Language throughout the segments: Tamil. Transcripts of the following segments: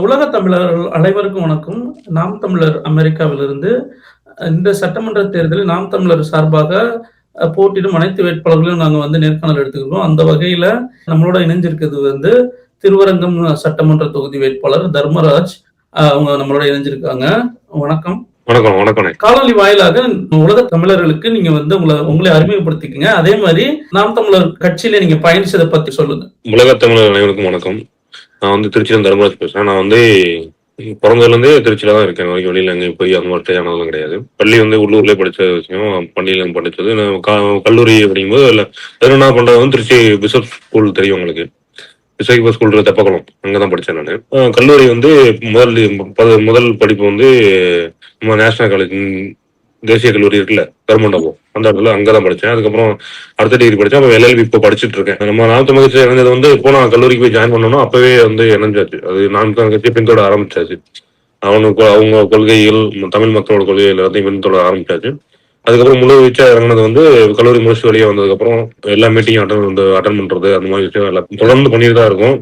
உலக தமிழர்கள் அனைவருக்கும் வணக்கம். நாம் தமிழர் அமெரிக்காவிலிருந்து இந்த சட்டமன்ற தேர்தலில் நாம் தமிழர் சார்பாக போட்டியிடும் அனைத்து வேட்பாளர்களையும் நாங்க நேர்காணல் எடுத்துக்கிறோம். அந்த வகையில நம்மளோட இணைஞ்சிருக்கிறது திருவரங்கம் சட்டமன்ற தொகுதி வேட்பாளர் தர்மராஜ். அவங்க நம்மளோட இணைஞ்சிருக்காங்க. வணக்கம். வணக்கம். வணக்கம். காணொலி வாயிலாக உலக தமிழர்களுக்கு நீங்க உங்களை அறிமுகப்படுத்திக்கங்க. அதே மாதிரி நாம் தமிழர் கட்சியில நீங்க பயணிச்சதை பத்தி சொல்லுங்க. உலக தமிழர் அனைவருக்கும் வணக்கம். நான் திருச்சியில தர்மராஜ் பேசுறேன். நான் பிறந்ததுல இருந்தே திருச்சியில தான் இருக்கேன். வரைக்கும் வெளியில எங்கேயும் போய் அந்த மாதிரி ஆனதும் கிடையாது. பள்ளி உள்ளூர்லயே படிச்ச விஷயம், பள்ளியில படிச்சது. கல்லூரி அப்படிங்கும்போது என்ன பண்றது திருச்சி பிஷப் ஸ்கூல் தெரியும் உங்களுக்கு. பிஷப் ஸ்கூல் தெப்பக்குளம், அங்கதான் படிச்சேன் நான். கல்லூரி முதல் படிப்பு நம்ம நேஷனல் காலேஜ், தேசிய கல்லூரி இருக்குல்ல, பெருமண்டபம், அந்த இடத்துல அங்கதான் படிச்சேன். அதுக்கப்புறம் அடுத்த டிகிரி படிச்சேன். அப்ப LLB இப்போ படிச்சுட்டு இருக்கேன். நம்ம நாம மகிழ்ச்சி இணைஞ்சது இப்போ நான் கல்லூரிக்கு போய் ஜாயின் பண்ணணும். அப்பவே இணைஞ்சாச்சு. அது நான் கட்சி பின்தொட ஆரம்பிச்சாச்சு. அவங்க கொள்கைகள், தமிழ் மக்களோட கொள்கைகள் எல்லாத்தையும் பின்தொட ஆரம்பிச்சாச்சு. அதுக்கப்புறம் முழு வீச்சா இறங்கினது கல்லூரி முடிச்சு வெளியே வந்ததுக்கப்புறம் எல்லா மீட்டிங் அட்டன் பண்றது, அந்த மாதிரி விஷயம் எல்லாம் தொடர்ந்து பண்ணிட்டு தான் இருக்கும்.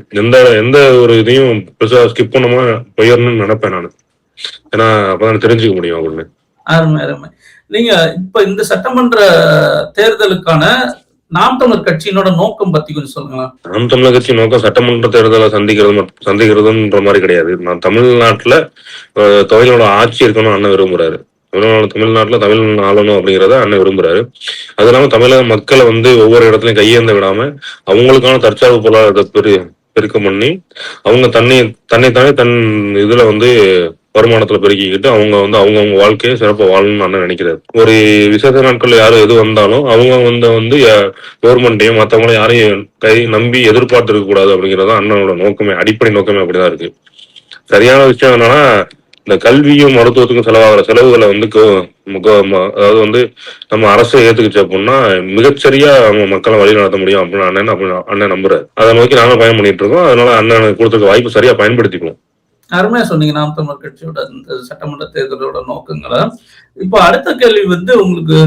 எந்த ஒரு இதையும் பெருசா ஸ்கிப் பண்ணாம போயிடணும்னு நினைப்பேன் நான். ஏன்னா அப்பதான் தெரிஞ்சுக்க முடியும் அப்படின்னு. அருமை அருமை. நீங்க இப்ப இந்த சட்டமன்ற தேர்தலுக்கான நாம் தமிழர் கட்சியினோட நோக்கம் பத்தி கொஞ்சம் சொல்லுங்களா? நாம் தமிழர் கட்சி நோக்கம் சட்டமன்ற தேர்தலை சந்திக்கிறதுன்ற மாதிரி கிடையாது. நான் தமிழ்நாட்டுல தொழிலோட ஆட்சி இருக்கணும் அண்ணன் விரும்புறாரு. தமிழ்நாட்டுல தமிழ் ஆளணும் அப்படிங்கிறத அண்ணன் விரும்புறாரு. அது இல்லாம தமிழக மக்களை ஒவ்வொரு இடத்துலயும் கையேந்த விடாம அவங்களுக்கான தற்சார்பு பொருளாதாரத்தை பெருக்கம் பண்ணி அவங்க தன்னைத்தானே தன் இதுல வருமானத்துல பெருக்கிக்கிட்டு அவங்க வாழ்க்கையை சிறப்பாக வாழணும்னு அண்ணன் நினைக்கிறாரு. ஒரு விசேஷ நாட்கள் யாரும் எது வந்தாலும் அவங்க கவர்மெண்ட்டையும் மற்றவங்களும் யாரையும் நம்பி எதிர்பார்த்து இருக்க கூடாது அப்படிங்கறத அண்ணனோட நோக்கமே, அடிப்படை நோக்கமே அப்படிதான் இருக்கு. சரியான விஷயம் என்னன்னா, இந்த கல்வியும் மருத்துவத்துக்கும் செலவாகிற செலவுகளை அதாவது நம்ம அரசை ஏத்துக்குச்சு அப்படின்னா மிகச்சரியா அவங்க மக்களை வழி நடத்த முடியும் அப்படின்னு அண்ணன் நம்புறாரு. அதை நோக்கி நாங்களும் பயன் பண்ணிட்டு இருக்கோம். அதனால அண்ணன் கொடுத்துருக்க வாய்ப்பு சரியா பயன்படுத்திக்குவோம். அருமையா சொன்னீங்க நாம் தமிழர் கட்சியோட இந்த சட்டமன்ற தேர்தலோட நோக்கங்களை. இப்போ அடுத்த கேள்வி உங்களுக்கு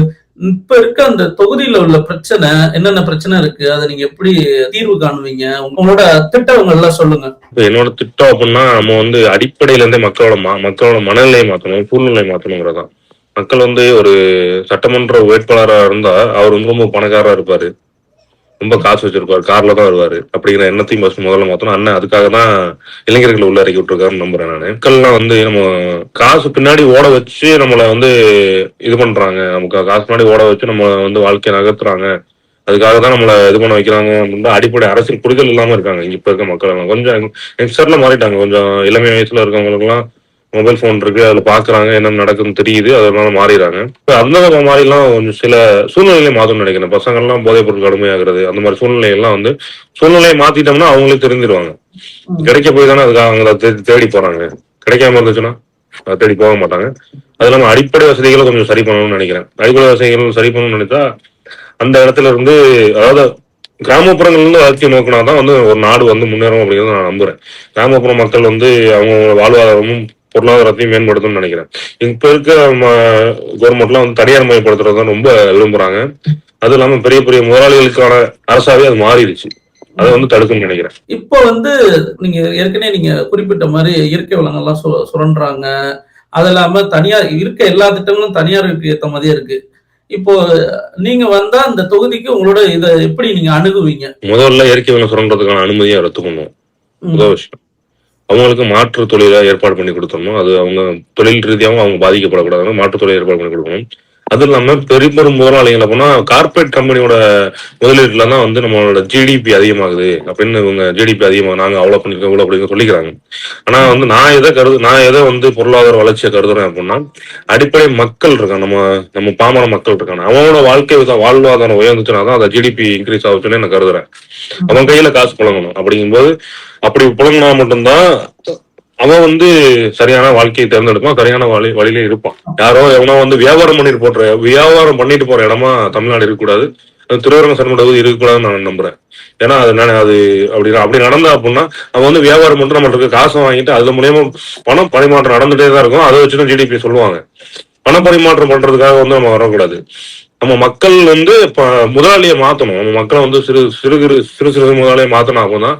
இப்ப இருக்க அந்த தொகுதியில உள்ள பிரச்சனை, என்னென்ன பிரச்சனை இருக்கு, அதை நீங்க எப்படி தீர்வு காணுவீங்க? உங்களோட திட்டங்கள் எல்லாம் சொல்லுங்க. என்னோட திட்டம் அப்படின்னா, நம்ம அடிப்படையில இருந்தே மக்களோட மனநிலையை மாற்றணும், சூழ்நிலை மாற்றணுங்கிறதான். மக்கள் ஒரு சட்டமன்ற வேட்பாளராக இருந்தா அவர் ரொம்ப பணக்காரா இருப்பாரு, ரொம்ப காசு வச்சிருப்பாரு, கார்ல தான் வருவாரு அப்படிங்கிற எண்ணத்தையும் முதல்ல மாத்தணும். அண்ணன் அதுக்காக தான் இளைஞர்கள் உள்ள இறக்கி விட்டுருக்காருன்னு நம்புறேன் நான். மக்கள்லாம் நம்ம காசு பின்னாடி ஓட வச்சு நம்மள இது பண்றாங்க, நமக்கு காசு பின்னாடி ஓட வச்சு நம்ம வாழ்க்கையை நகர்த்துறாங்க. அதுக்காக தான் நம்மள இது பண்ண வைக்கிறாங்க அப்படின்ற அடிப்படை அரசியல் புரிதல் இல்லாம இருக்காங்க இப்ப இருக்க மக்கள் எல்லாம். கொஞ்சம் யங்ஸ்டர்ல மாறிட்டாங்க. கொஞ்சம் இளமை வயசுல இருக்கவங்களுக்கு எல்லாம் மொபைல் போன் இருக்கு, அதுல பாக்குறாங்க, என்ன நடக்குதுன்னு தெரியுது, அதனால மாறிடுறாங்க. அந்த மாதிரிலாம் கொஞ்சம் சில சூழ்நிலையை மாற்றணும்னு நினைக்கிறேன். பசங்க எல்லாம் போதைப் பொருள் கடுமையாகிறது, அந்த மாதிரி சூழ்நிலையெல்லாம் சூழ்நிலையை மாத்திட்டோம்னா அவங்களே தெரிஞ்சிருவாங்க. கிடைக்க போய் தானே அதுக்காக அவங்கள தேடி போறாங்க. கிடைக்காம இருந்துச்சுன்னா அதை தேடி போக மாட்டாங்க. அது இல்லாம அடிப்படை வசதிகளை கொஞ்சம் சரி பண்ணணும்னு நினைக்கிறேன். அடிப்படை வசதிகள் சரி பண்ணணும்னு நினைச்சா அந்த இடத்துல அதாவது கிராமப்புறங்கள்ல இருந்து வளர்ச்சி நோக்கினாதான் ஒரு நாடு முன்னேறும் அப்படிங்கிறத நான் நம்புறேன். கிராமப்புற மக்கள் அவங்க வாழ்வாதாரமும் பொருளாதாரத்தையும் மேம்படுத்தும்னு நினைக்கிறேன். இப்ப இருக்க கவர்மெண்ட்லாம் தனியார் மயப்படுத்துறதுதான் ரொம்ப விரும்புறாங்க. அது இல்லாம பெரிய பெரிய முதலாளிகளுக்கான அரசாவே அது மாறிடுச்சு. அதை தடுக்கணும்னு நினைக்கிறேன். இப்போ நீங்க ஏற்கனவே நீங்க குறிப்பிட்ட மாதிரி இயற்கை வளங்கள்லாம் சுரண்டுறாங்க. அது இல்லாம தனியார் இருக்க எல்லா திட்டங்களும் தனியாருக்கு ஏற்ற மாதிரியே இருக்கு. இப்போ நீங்க வந்தா அந்த தொகுதிக்கு உங்களோட இதை எப்படி நீங்க அணுகுவீங்க? முதல்ல இயற்கை வளம் சுரண்டுறதுக்கான அனுமதியை ரத்து பண்ணுவோம். முதல் விஷயம், அவங்களுக்கு மாற்று தொழிலை ஏற்பாடு பண்ணி கொடுத்தோம். அது அவங்க தொழில் ரீதியாகவும் அவங்க பாதிக்கப்படக்கூடாது, மாற்று தொழில் ஏற்பாடு பண்ணி கொடுக்கணும். அது இல்லாம பெரிய பெரும் முதலாளிகளை போனா கார்பரேட் கம்பெனியோட முதலீட்டுல தான் நம்மளோட ஜிடிபி அதிகமாகுது அப்படின்னு இவங்க ஜிடிபி அதிகமாக நாங்க அவ்வளவு பண்ணிருக்கோம் இவ்வளவு அப்படின்னு சொல்லிக்கிறாங்க. ஆனா நான் எதை பொருளாதார வளர்ச்சியை கருதுறேன் அப்படின்னா, அடிப்படை மக்கள் இருக்கான், நம்ம பாமர மக்கள் இருக்காங்க, அவனோட வாழ்வாதாரம் உயர்ந்துச்சுன்னா தான் அதை ஜிடிபி இன்க்ரீஸ் ஆகுச்சுன்னு நான் கருதுறேன். அவன் கையில காசு புழங்கணும். அப்படிங்கும்போது அப்படி புழங்கினா மட்டும்தான் அவன் சரியான வாழ்க்கையை தேர்ந்தெடுப்பான், சரியான வழியில இருப்பான். யாரோ எவனோ வியாபாரம் பண்ணிட்டு போற இடமா தமிழ்நாடு இருக்கக்கூடாது, திருவரங்க சட்டமன்ற தொகுதி இருக்கக்கூடாதுன்னு நான் நம்புறேன். ஏன்னா அது அப்படி நடந்தா அப்படின்னா அவன் வியாபாரம் பண்ற நம்மளுக்கு காசை வாங்கிட்டு அது மூலியமா பணம் பரிமாற்றம் நடந்துட்டே தான் இருக்கும். அதை வச்சுதான் ஜிடிபி சொல்லுவாங்க. பண பரிமாற்றம் பண்றதுக்காக நம்ம வரக்கூடாது. நம்ம மக்கள் வந்து இப்ப முதலாளியை மாத்தணும். நம்ம மக்களை வந்து சிறு சிறு சிறு சிறு முதலாளியை மாத்தணும். அப்பதான்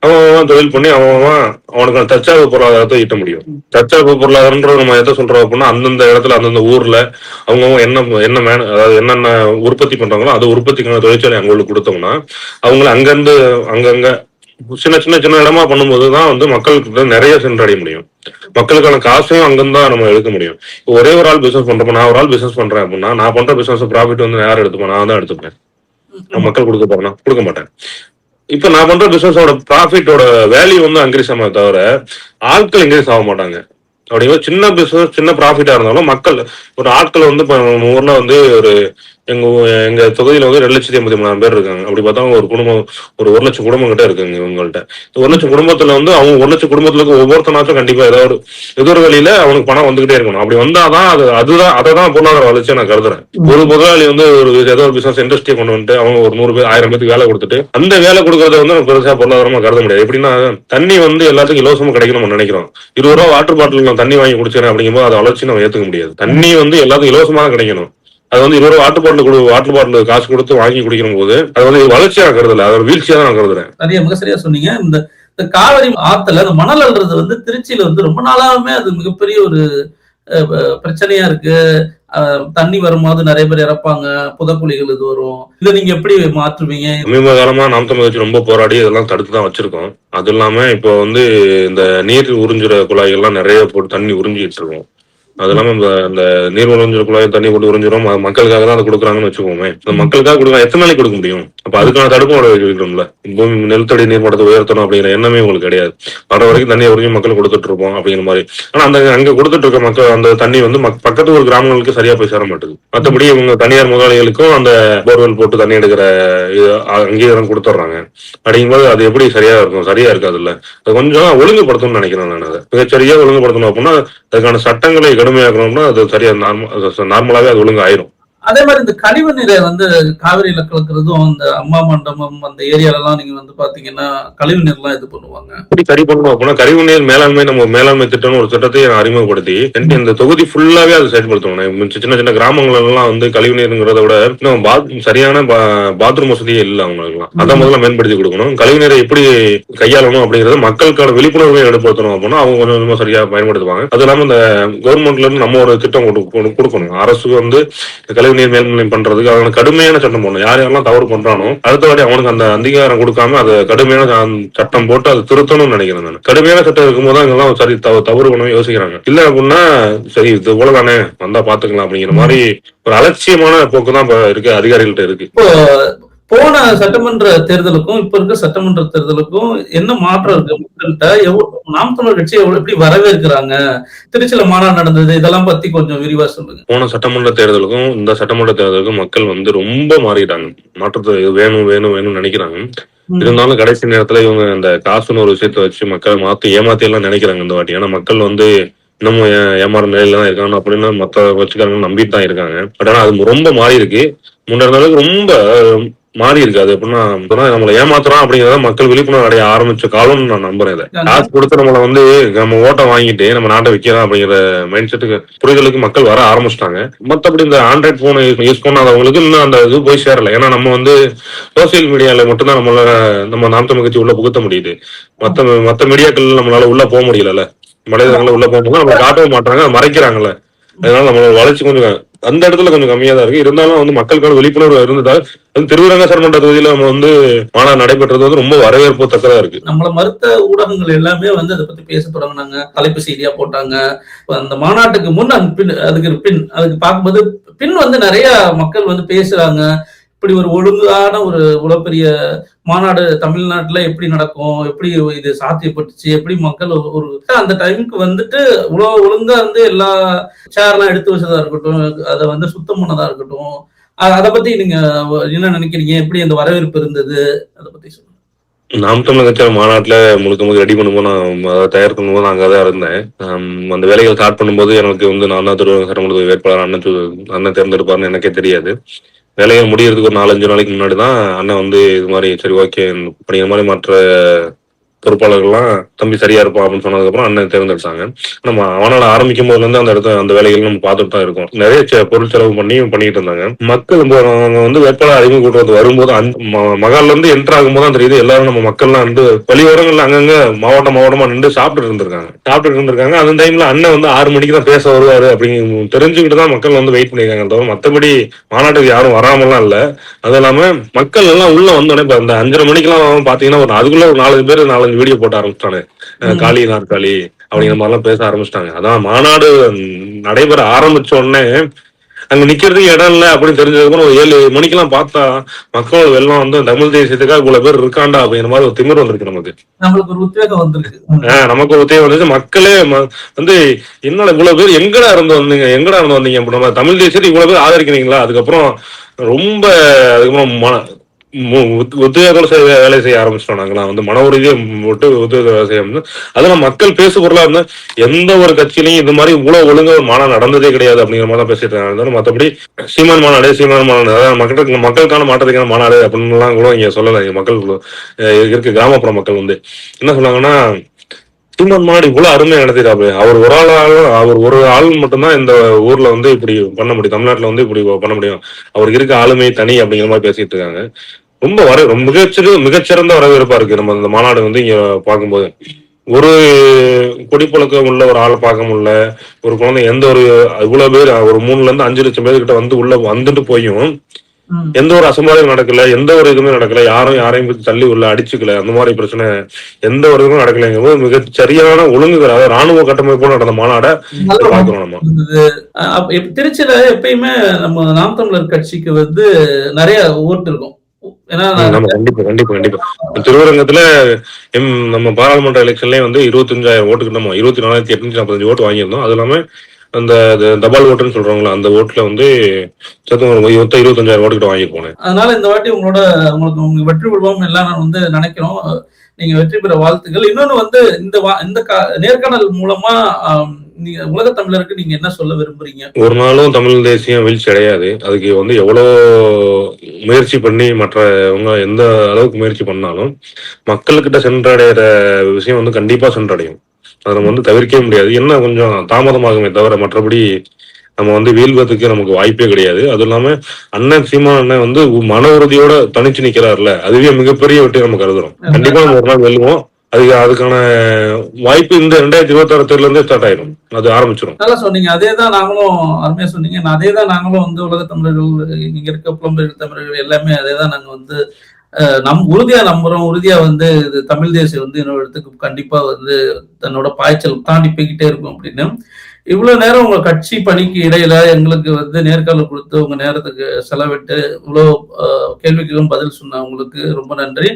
அவன் தொழில் பண்ணி அவனுக்கு தற்சார்பு பொருளாதாரத்தை ஈட்ட முடியும். தற்சார்பு பொருளாதாரம்ன்றது நம்ம எதை சொல்றோம் அப்படின்னா, அந்தந்த இடத்துல அந்தந்த ஊர்ல அவங்க அதாவது என்னென்ன உற்பத்தி பண்றாங்களோ அது உற்பத்திக்கான தொழிற்சாலை அங்க கொடுத்தோம்னா அவங்கள அங்கிருந்து அங்கங்க சின்ன சின்ன சின்ன இடமா பண்ணும்போதுதான் வந்து மக்களுக்கு நிறைய சென்றடைய முடியும். மக்களுக்கான காசையும் அங்கிருந்து தான் நம்ம எடுக்க முடியும். ஒரே ஒரு ஆள் பிசினஸ் பண்றப்ப, நான் ஒரு ஆள் பிசினஸ் பண்றேன் அப்படின்னா, நான் பண்ற பிசினஸ் ப்ராஃபிட் வந்து யார் எடுத்துப்பேன்? நான் தான் எடுத்துப்பேன். மக்கள் கொடுக்க போறேன்னா கொடுக்க மாட்டேன். இப்ப நான் பண்ற பிசினஸோட ப்ராஃபிட்டோட வேல்யூ வந்து இன்க்ரீஸ் ஆக தவிர ஆட்கள் இன்க்ரீஸ் ஆக மாட்டாங்க. அப்படிங்கிற சின்ன பிசினஸ் சின்ன ப்ராஃபிட்டா இருந்தாலும் மக்கள் ஒரு ஆட்கள் வந்து இப்ப நம்ம ஊர்ல வந்து ஒரு எங்க தொகுதியில வந்து 2,83,000 பேர் இருக்காங்க. அப்படி பார்த்தா ஒரு குடும்பம் ஒரு 1,00,000 குடும்பம் கிட்ட இருக்குங்க இவங்கள்ட்ட. 1,00,000 குடும்பத்துல வந்து அவங்க 1,00,000 குடும்பத்துல ஒவ்வொருத்தனாச்சும் கண்டிப்பா ஏதாவது ஒரு வழியில அவனுக்கு பணம் வந்துகிட்டே இருக்கணும். அப்படி வந்தாதான் அதான் பொருளாதார வளர்ச்சியை நான் கருதுறேன். ஒரு முதலாளி வந்து ஏதோ ஒரு பிசினஸ் இண்டஸ்ட்ரியை கொண்டு வந்துட்டு அவங்க ஒரு 100 பேர் 1000 பேருக்கு வேலை கொடுத்துட்டு அந்த வேலை கொடுக்கறத வந்து நம்ம பெருசா பொருளாதாரமா கருத முடியாது. எப்படின்னா தண்ணி வந்து எல்லாத்துக்கும் இலவசமா கிடைக்கும் நம்ம நினைக்கிறோம். 20 ரூபா வாட்டர் பாட்டில் நான் தண்ணி வாங்கி குடிச்சேன் அப்படிங்கும்போது அதை வளர்ச்சி நம்ம ஏத்துக்க முடியாது. தண்ணி வந்து எல்லாத்துக்கும் இலவசமாக கிடைக்கணும். அது வந்து 20 வாட்டர் பாட்டில் காசு கொடுத்து வாங்கி குடிக்கிற போது அது வந்து வளர்ச்சியா கருதல, அது ஒரு வீழ்ச்சியா தான் நான் கருதுறேன். மிக சரியா சொன்னீங்க. இந்த காவிரி ஆத்துல அந்த மணல் அள்ளுறது வந்து திருச்சியில வந்து ரொம்ப நாளாவே அது மிகப்பெரிய ஒரு பிரச்சனையா இருக்கு. தண்ணி வரும்போது நிறைய பேர் இறப்பாங்க, புதக்குழிகள் இது வரும். இதை நீங்க எப்படி மாற்றுவீங்க? சமீப காலமா நாம் தமிழ் கட்சி ரொம்ப போராடி இதெல்லாம் தடுத்து தான் வச்சிருக்கோம். அது இல்லாம இப்போ வந்து இந்த நீர் உறிஞ்சுற குழாய்கள்லாம் நிறைய போட்டு தண்ணி உறிஞ்சிட்டு இருக்கோம். அது இல்லாம இந்த நீர் உறிஞ்சுற குழாய் தண்ணி போட்டு உறிஞ்சிடும். மக்களுக்காக தான் அதை கொடுக்குறாங்கன்னு வச்சுக்கோமே. மக்களுக்காக கொடுக்க எத்தனை நாளைக்கு கொடுக்க முடியும்? அப்ப அதுக்கான தடுப்பு வைக்கணும்ல. பூமி நிலத்தடி நீர்மட்டத்தை உயர்த்தணும் அப்படிங்கிற எண்ணமே உங்களுக்கு கிடையாது. வர வரைக்கும் தண்ணியை உறிஞ்சி மக்கள் கொடுத்துட்டு இருப்போம் அப்படிங்கிற மாதிரி. ஆனா அங்க கொடுத்துட்டு இருக்க மக்கள் அந்த தண்ணி வந்து பக்கத்து ஒரு கிராமங்களுக்கு சரியா போய் சேர மாட்டேங்குது. மற்றபடி இவங்க தனியார் முதலாளிகளுக்கும் அந்த போர்வெல் போட்டு தண்ணி எடுக்கிற அங்கீகாரம் கொடுத்துட்றாங்க. அப்படிங்கும்போது அது எப்படி சரியா இருக்கும்? சரியா இருக்காது இல்ல. அது கொஞ்சம் ஒழுங்குபடுத்தணும்னு நினைக்கிறேன் நான். அதை மிகச்சரியா ஒழுங்குபடுத்தணும் அப்படின்னா அதுக்கான சட்டங்களை கடுமையாக்கணும்னா அது சரியா நார்மலாவே அது ஒழுங்கு ஆயிரும். அதே மாதிரி இந்த கழிவு நீரை வந்து காவிரியில கலக்கிறதும் இந்த அம்மா மண்டபம் அந்த ஏரியால எல்லாம் நீங்க வந்து பாத்தீங்கன்னா கழிவு நீர் எல்லாம் இது பண்ணுவாங்க. எப்படி சரி பண்ணணும் அப்படின்னா கழிவு நீர் மேலாண்மை நம்ம மேலாண்மை திட்டம்னு ஒரு திட்டத்தை அறிமுகப்படுத்தி இந்த தொகுதி ஃபுல்லாவே அதை செயல்படுத்தணும். சின்ன சின்ன கிராமங்கள் எல்லாம் வந்து கழிவு நீருங்கிறத விட இன்னும் சரியான பாத்ரூம் வசதியே இல்லை அவங்களுக்குலாம். அதை முதல்ல மேம்படுத்தி கொடுக்கணும். கழிவு நீரை எப்படி கையாளணும் அப்படிங்கறத மக்களுக்கான விழிப்புணர்வை ஏற்படுத்தணும் அப்படின்னா அவங்க கொஞ்சம் கொஞ்சமா சரியா பயன்படுத்துவாங்க. அது இல்லாம இந்த கவர்மெண்ட்ல இருந்து நம்ம ஒரு திட்டம் கொடுக்கணும். அரசு வந்து கழிவு நீர் மேல்நிலை பண்றதுக்கு அவன கடுமையான சட்டம் போடணும். யார் யாரெல்லாம் தவறு பண்றானோ அடுத்த வாட்டி அவனுக்கு அந்த அங்கீகாரம் கொடுக்காம அதை கடுமையான சட்டம் போட்டு அதை திருத்தணும்னு நினைக்கிறேன் நான். கடுமையான சட்டம் இருக்கும்போது அங்கெல்லாம் சரி தவறு பண்ண யோசிக்கிறாங்க. இல்ல அப்படின்னா சரி இது போலதானே வந்தா பாத்துக்கலாம் அப்படிங்கிற மாதிரி ஒரு அலட்சியமான போக்கு தான் இருக்கு அதிகாரிகள்ட்ட இருக்கு. போன சட்டமன்ற தேர்தலுக்கும் இப்ப இருக்க சட்டமன்ற தேர்தலுக்கும் என்ன மாற்றம் இருக்கு? மக்கள்கிட்ட நாம் தமிழர் கட்சி எப்படி வரவேற்கிறாங்க? திருச்சியில மாநாடு நடந்தது, இதெல்லாம் பத்தி கொஞ்சம் விரிவா சொல்லுங்க. போன சட்டமன்ற தேர்தலுக்கும் இந்த சட்டமன்ற தேர்தலுக்கும் மக்கள் வந்து ரொம்ப மாறிட்டாங்க. மாற்றத்தை வேணும் வேணும் வேணும்னு நினைக்கிறாங்க. இருந்தாலும் கடைசி நேரத்துல இவங்க இந்த காசுன்னு ஒரு விஷயத்த வச்சு மக்களை ஏமாத்தி எல்லாம் நினைக்கிறாங்க இந்த வாட்டி. ஏன்னா மக்கள் வந்து இன்னமும் ஏமாற நிலையில தான் இருக்காங்க அப்படின்னு மத்த கட்சிக்காரங்க நம்பிட்டு தான் இருக்காங்க. பட் ஆனா அது ரொம்ப மாறி இருக்கு. முன்னாடி அளவுக்கு ரொம்ப மாறி இருக்காது. அப்படின்னா நம்மளை ஏமாத்துறோம் அப்படிங்கறத மக்கள் விழிப்புணர்வு அடைய ஆரம்பிச்ச காலம்னு நான் நம்புறேன். இதை காசு கொடுத்து நம்மளை வந்து நம்ம ஓட்டை வாங்கிட்டு நம்ம நாட்டை விற்கிறோம் அப்படிங்கிற மைண்ட் செட்டுக்கு புரிதலுக்கு மக்கள் வர ஆரம்பிச்சிட்டாங்க. மற்றபடி இந்த ஆண்ட்ராய்ட் போன் யூஸ் பண்ணாதவங்களுக்கு இன்னும் அந்த இது போய் சேரல. ஏன்னா நம்ம வந்து சோசியல் மீடியால மட்டும்தான் நம்ம நாம் தமிழ் கட்சி உள்ள புகுத்த முடியுது. மத்த மீடியாக்கள் நம்மளால உள்ள போக முடியல. மனிதர்களை உள்ள போகும்போது நம்மளை காட்டவும் மாட்டாங்க, மறைக்கிறாங்கல்ல. அதனால நம்மளோட வளர்ச்சி கொஞ்சம் அந்த இடத்துல கொஞ்சம் கம்மியா தான் இருக்கு. இருந்தாலும் வந்து மக்களுக்கான விழிப்புணர்வு இருந்ததால் திருவிரங்க சட்டமன்ற தொகுதியில நம்ம வந்து மாநாடு நடைபெற்றது வந்து ரொம்ப வரவேற்பு தக்கதா இருக்கு. நம்மள மறுத்த ஊடகங்கள் எல்லாமே வந்து அதை பத்தி பேச தொடங்கினாங்க, தலைப்பு செய்தியா போட்டாங்க. அந்த மாநாட்டுக்கு முன் அதுக்கு பார்க்கும்போது பின் வந்து நிறைய மக்கள் வந்து பேசுறாங்க. இப்படி ஒரு ஒழுங்கான ஒரு உலகப்பெரிய மாநாடு தமிழ்நாட்டுல எப்படி நடக்கும், எப்படி இது சாத்தியப்பட்டுச்சு, எப்படி மக்கள் ஒரு அந்த டைமுக்கு வந்துட்டு ஒழுங்கா வந்து எல்லா சேர்லாம் எடுத்து வச்சதா இருக்கட்டும், அதை வந்து சுத்தம் பண்ணதா இருக்கட்டும், அதை பத்தி நீங்க என்ன நினைக்கிறீங்க? எப்படி அந்த வரவேற்பு இருந்தது, அதை பத்தி சொல்லுங்க. நாம் தமிழர் கட்சி மாநாட்டுல முழுக்க ரெடி பண்ணும்போது நான் தயார் பண்ணும்போது நான் அங்கதான் இருந்தேன். அந்த வேலைகள் ஸ்டார்ட் பண்ணும்போது எனக்கு வந்து நான் தான் திருவிழா சட்டமன்ற வேட்பாளர் அண்ணன் தேர்ந்தெடுப்பாருன்னு எனக்கே தெரியாது. வேலைகள் முடியறதுக்கு ஒரு 4-5 நாளைக்கு முன்னாடி தான் அண்ணன் வந்து இது மாதிரி சரி ஓகே அப்படிங்கிற மாதிரி மற்ற பொறுப்பாளர்கள்லாம் தம்பி சரியா இருப்பான் அப்படின்னு சொன்னதுக்கப்புறம் அண்ணன் தேர்ந்தெடுத்தாங்க. நம்ம அவனால ஆரம்பிக்கும் போதுல இருந்து அந்த வேலைகள் நம்ம பார்த்துட்டு தான் இருக்கோம். நிறைய பொருள் செலவு பண்ணிட்டு இருந்தாங்க. மக்கள் அவங்க வந்து வேட்பாளர் அறிமுக கூட்டத்துக்கு வரும்போது மகால்ல இருந்து என்டர் ஆகும்போது தான் தெரியுது எல்லாரும் நம்ம மக்கள்லாம் வந்து வழியோரங்கள்ல அங்கங்க மாவட்டமா நின்று சாப்பிட்டு இருந்திருக்காங்க. அந்த டைம்ல அண்ணன் வந்து 6 மணிக்கு தான் பேச வருவாரு அப்படின்னு தெரிஞ்சுக்கிட்டு தான் மக்கள் வந்து வெயிட் பண்ணிருக்காங்க. தவிர மற்றபடி மாநாட்டுக்கு யாரும் வராமலாம் இல்ல. அது இல்லாம மக்கள் எல்லாம் உள்ள வந்தோடனே இப்ப அந்த 5:30 மணிக்கெல்லாம் பாத்தீங்கன்னா அதுக்குள்ள ஒரு 4 பேர் 4 வீடியோ போட்டு ஆரம்பிச்சிட்டாங்க. காலி நாற்காலி அப்படிங்கிற மாதிரி எல்லாம் பேச ஆரம்பிச்சிட்டாங்க. அதான் மாநாடு நடைபெற ஆரம்பிச்ச உடனே அங்க நிக்கிறதுக்கு இடம் இல்லை அப்படின்னு தெரிஞ்சதுக்கு 7 மணிக்கெல்லாம் பார்த்தா மக்கள் வெள்ளம் வந்து தமிழ் தேசியத்துக்காக இவ்வளவு பேர் இருக்காண்டா அப்படிங்கிற மாதிரி ஒரு திமிர் வந்திருக்கு நமக்கு. நம்மளுக்கு ஒரு உத்வேகம் வந்திருக்கு. நமக்கு ஒரு உத்வேகம் வந்துச்சு. மக்களே வந்து என்னடா இவ்வளவு பேர் எங்கடா இருந்து வந்தீங்க அப்ப நம்ம தமிழ் தேசியத்தை இவ்வளவு பேர் ஆதரிக்கிறீங்களா? அதுக்கப்புறம் ரொம்ப உத்வேகம் வேலை செய்ய ஆரம்பிச்சிட்டோம். நாங்களாம் வந்து மன உறுதியை விட்டு உத்வேக வேலை செய்ய ஆரம்பிச்சோம். அதெல்லாம் மக்கள் பேசு பொருளா இருந்தா எந்த ஒரு கட்சியிலையும் இது மாதிரி இவ்வளவு ஒழுங்கா ஒரு மாநாடு நடந்ததே கிடையாது அப்படிங்கிற மாதிரி தான் பேசிட்டு இருக்காங்க. மற்றபடி சீமான் மாநாடு அதாவது மக்களுக்கான மாற்றத்துக்கான மாநாடு அப்படின்னு எல்லாம் கூட இங்க சொல்லல. மக்கள் இருக்கு கிராமப்புற மக்கள் வந்து என்ன சொன்னாங்கன்னா, சீமான் மாநாடு இவ்வளவு அருமையா நடத்திட்டாரு. அவர் ஒரு ஆள் மட்டும்தான் இந்த ஊர்ல வந்து இப்படி பண்ண முடியும், தமிழ்நாட்டுல வந்து இப்படி பண்ண முடியும், அவருக்கு இருக்க ஆளுமை தனி அப்படிங்கிற மாதிரி பேசிட்டு இருக்காங்க. ரொம்ப மிகச்சிறந்த வரவேற்பா இருக்கு நம்ம இந்த மாநாடு வந்து இங்க பார்க்கும்போது. ஒரு குடிப்பழக்கம் உள்ள ஒரு ஆளை பார்க்க முடியல. ஒரு குழந்தை எந்த ஒரு இவ்வளவு பேர் ஒரு 3 லட்சம் 5 லட்சம் பேர்கிட்ட வந்து உள்ள வந்துட்டு போயும் எந்த ஒரு அசம்பாவிதம் நடக்கல, எந்த ஒரு இதுவுமே நடக்கல, யாரையும் பத்தி தள்ளி உள்ள அடிச்சுக்கல, அந்த மாதிரி பிரச்சனை எந்த ஒரு இதுவும் நடக்கலைங்கிறது மிக சரியான ஒழுங்குகள், அதாவது ராணுவ கட்டமைப்போடு நடந்த மாநாட பாக்குறோம் நம்ம. திருச்சியில எப்பயுமே நம்ம நாம் தமிழர் கட்சிக்கு வந்து நிறைய ஓட்டு இருக்கும். கண்டிப்பா திருவரங்கத்துல நம்ம பாராளுமன்ற எலெக்ஷன்லயே வந்து 25,000 ஓட்டுக்கு நம்ம 24,845 ஓட்டு வாங்கியிருந்தோம். அது இல்லாம அந்த தபால் ஓட்டுன்னு சொல்றாங்களா, அந்த ஓட்டுல வந்து 25,000 ஓட்டுக்கிட்ட வாங்கி போனேன். அதனால இந்த வாட்டி உங்களுக்கு வெற்றி பெறுவோம் எல்லாம் நான் வந்து நினைக்கிறோம். நீங்க வெற்றி பெற வாழ்த்துக்கள். இன்னொன்னு வந்து இந்த நேர்காணல் மூலமா நீங்க உலக தமிழருக்கு நீங்க என்ன சொல்ல விரும்புறீங்க? ஒரு நாளும் தமிழ் தேசியம் வீழ்ச்சி அடையாது. அதுக்கு வந்து எவ்வளவு முயற்சி பண்ணி மற்றவங்க எந்த அளவுக்கு முயற்சி பண்ணாலும் மக்கள்கிட்ட சென்றடைகிற விஷயம் வந்து கண்டிப்பா சென்றடையும். அதை நம்ம வந்து தவிர்க்கவே முடியாது. என்ன கொஞ்சம் தாமதமாகுமே தவிர மற்றபடி நம்ம வந்து வீழ்வதற்கு நமக்கு வாய்ப்பே கிடையாது. அது இல்லாம அண்ணன் சீமான் அண்ணன் வந்து மன உறுதியோட தனிச்சு நிக்கிறாருல, அதுவே மிகப்பெரிய வெற்றி நம்ம கருதுறோம். கண்டிப்பா நம்ம ஒரு நாள் வெல்லுவோம். அதுக்கான வாய்ப்பு இந்த 2026 இருந்தே ஸ்டார்ட் ஆயிடும், அது ஆரம்பிச்சிடும். நல்லா சொன்னீங்க. அதேதான் நாங்களும் அருமையா சொன்னீங்க. அதேதான் நாங்களும் வந்து உலக தமிழர்கள், இங்க இருக்க புலம்பெயர் தமிழர்கள் எல்லாமே அதேதான் நாங்க வந்து உறுதியா நம்புறோம். உறுதியா வந்து இது தமிழ் தேசியம் வந்து இன்னொரு இடத்துக்கு கண்டிப்பா வந்து தன்னோட பாய்ச்சல் தாண்டி போய்கிட்டே இருக்கும் அப்படின்னு. இவ்வளவு நேரம் உங்க கட்சி பணிக்கு இடையில எங்களுக்கு வந்து நேர்காணல் கொடுத்து உங்க நேரத்துக்கு செலவிட்டு இவ்வளவு கேள்விக்கும் பதில் சொன்ன உங்களுக்கு ரொம்ப நன்றி.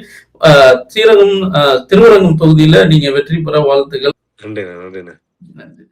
திருவரங்கம் தொகுதியில நீங்க வெற்றி பெற வாழ்த்துக்கள். நன்றி.